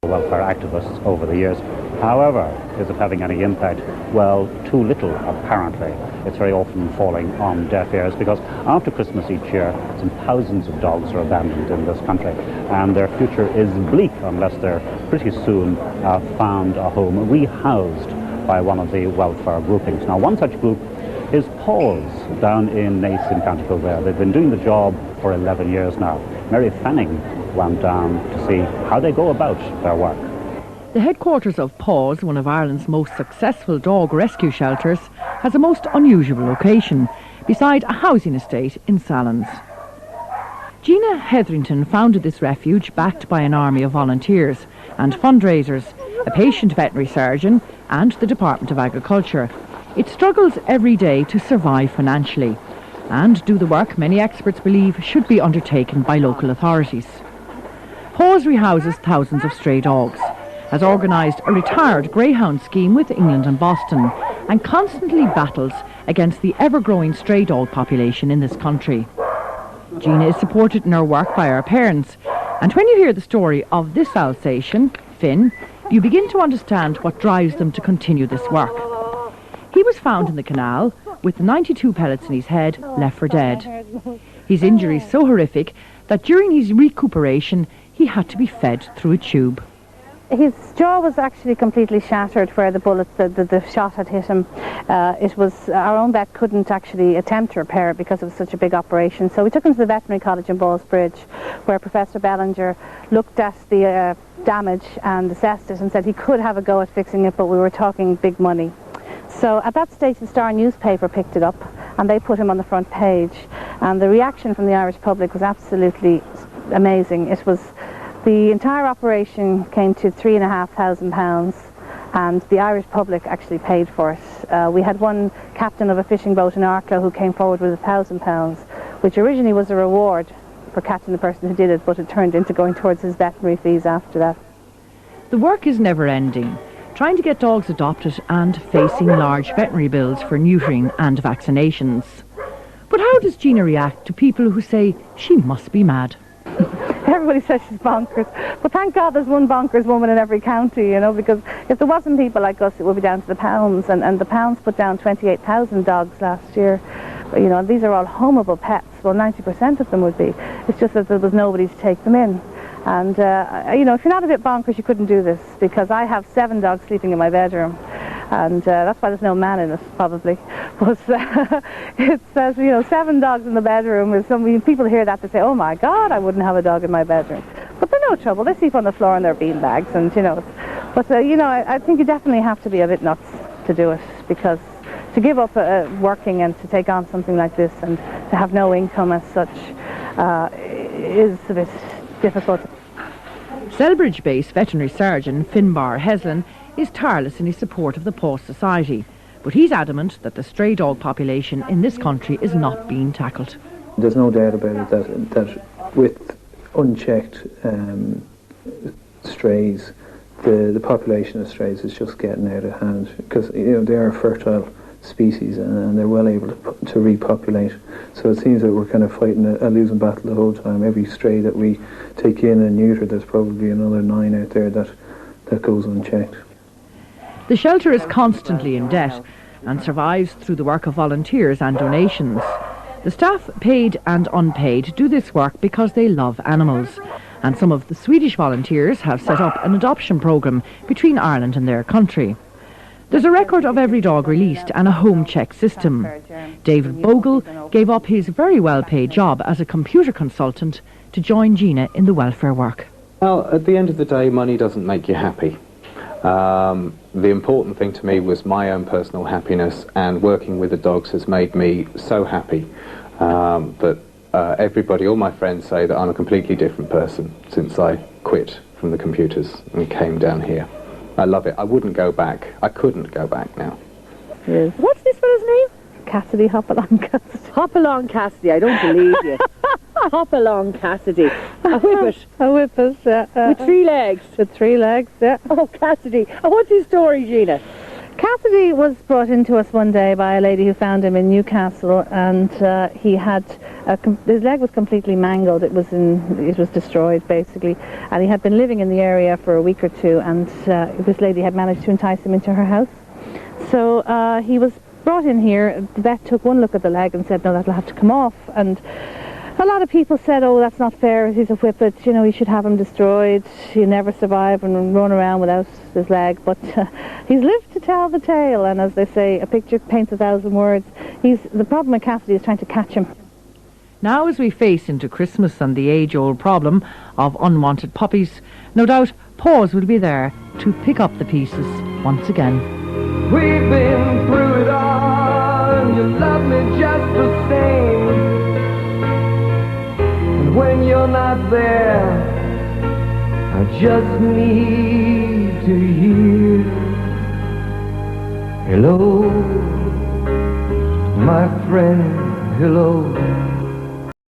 welfare activists over the years. However, is it having any impact? Well, too little, apparently. It's very often falling on deaf ears because after Christmas each year, some thousands of dogs are abandoned in this country, and their future is bleak unless they're pretty soon found a home, rehoused by one of the welfare groupings. Now, one such group is Paws down in Naas in County Kildare. They've been doing the job for 11 years now. Mary Fanning went down to see how they go about their work. The headquarters of Paws, one of Ireland's most successful dog rescue shelters, has a most unusual location, beside a housing estate in SALLINS. Gina Hetherington founded this refuge backed by an army of volunteers and fundraisers, a patient veterinary surgeon and the Department of Agriculture. It struggles every day to survive financially and do the work many experts believe should be undertaken by local authorities. Paws rehouses thousands of stray dogs, has organised a retired greyhound scheme with England and Boston, and constantly battles against the ever-growing stray dog population in this country. Gina is supported in her work by her parents, and when you hear the story of this Alsatian, Finn, you begin to understand what drives them to continue this work. He was found in the canal with 92 pellets in his head, left for dead. His injury is so horrific that during his recuperation he had to be fed through a tube. His jaw was actually completely shattered where the bullet, the shot had hit him. Our own vet couldn't actually attempt to repair it because it was such a big operation. So we took him to the veterinary college in Ballsbridge, where Professor Bellinger looked at the damage and assessed it and said he could have a go at fixing it, but we were talking big money. So at that stage the Star newspaper picked it up and they put him on the front page, and the reaction from the Irish public was absolutely amazing. The entire operation came to £3,500 and the Irish public actually paid for it. We had one captain of a fishing boat in Arklow who came forward with £1,000, which originally was a reward for catching the person who did it, but it turned into going towards his veterinary fees after that. The work is never ending, trying to get dogs adopted and facing large veterinary bills for neutering and vaccinations. But how does Gina react to people who say she must be mad? Everybody says she's bonkers, but thank God there's one bonkers woman in every county, you know, because if there wasn't people like us, it would be down to the pounds, and the pounds put down 28,000 dogs last year. You know, these are all homeable pets. Well, 90% of them would be. It's just that there was nobody to take them in. And, you know, if you're not a bit bonkers, you couldn't do this, because I have 7 dogs sleeping in my bedroom. And that's why there's no man in it, probably. But it says, you know, 7 dogs in the bedroom. People hear that, they say, oh my God, I wouldn't have a dog in my bedroom. But they're no trouble. They sleep on the floor in their beanbags, and, you know. But, you know, I think you definitely have to be a bit nuts to do it, because to give up working and to take on something like this and to have no income as such is a bit difficult. Selbridge-based veterinary surgeon Finbar Heslin is tireless in his support of the Paws Society, but he's adamant that the stray dog population in this country is not being tackled. There's no doubt about it that with unchecked strays, the population of strays is just getting out of hand, because, you know, they are fertile species and they're well able to repopulate. So it seems that we're kind of fighting a losing battle the whole time. Every stray that we take in and neuter, there's probably another 9 out there that goes unchecked. The shelter is constantly in debt and survives through the work of volunteers and donations. The staff, paid and unpaid, do this work because they love animals, and some of the Swedish volunteers have set up an adoption programme between Ireland and their country. There's a record of every dog released and a home check system. David Bogle gave up his very well-paid job as a computer consultant to join Gina in the welfare work. Well, at the end of the day, money doesn't make you happy. The important thing to me was my own personal happiness, and working with the dogs has made me so happy that everybody, all my friends, say that I'm a completely different person since I quit from the computers and came down here. I love it. I wouldn't go back. I couldn't go back now. Yes. What's this fella's name? Cassidy, Hopalong Cassidy. Hopalong Cassidy, I don't believe you. Hopalong Cassidy. A whippet. A whippet, yeah. With 3 legs. With 3 legs, yeah. Oh, Cassidy. And what's his story, Gina? Cassidy was brought into us one day by a lady who found him in Newcastle, and he had his leg was completely mangled. It was destroyed basically, and he had been living in the area for a week or two, and this lady had managed to entice him into her house. So he was brought in here. The vet took one look at the leg and said, no, that'll have to come off. And a lot of people said, oh, that's not fair, he's a whippet, you know, you should have him destroyed, he'll never survive and run around without his leg. But he's lived to tell the tale, and as they say, a picture paints 1,000 words. The problem with Cassidy is trying to catch him. Now as we face into Christmas and the age-old problem of unwanted puppies, no doubt Paws will be there to pick up the pieces once again. We've been through it all, and you love me just the same. And when you're not there, I just need to hear, hello, my friend, hello.